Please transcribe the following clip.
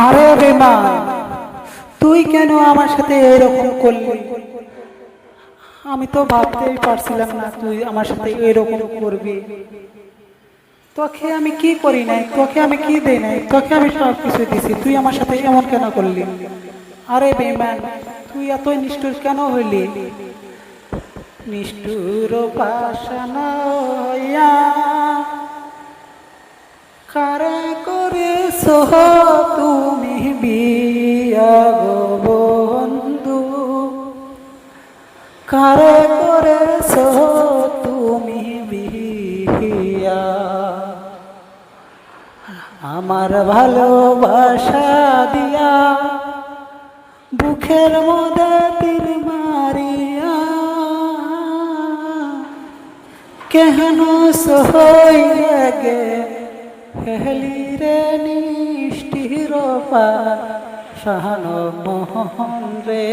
আরে বেমান, তুই কেন আমার সাথে এরকম করলি? আমি তো ভাবতেই পারছিলাম না তুই আমার সাথে এরকম করবি। তোকে আমি কি করি নাই, তোকে আমি কি দেই নাই, তোকে আমি সব কিছু দিছি, তুই আমার সাথে এমন কেন করলি? আরে বেমান, তুই এত নিষ্ঠুর কেন হইলি? নিষ্ঠুর পাষাণ হইয়া কারা করেছ তুমি বিয়া গো বন্ধু, কারে করেছ তুমি বিয়া? আমার ভালোবাসা দিয়া বুকের মধ্যে তীর মারিয়া কেন সহইয়া গে হেলি রে নিষ্ঠির পাষাণ মোহন রে।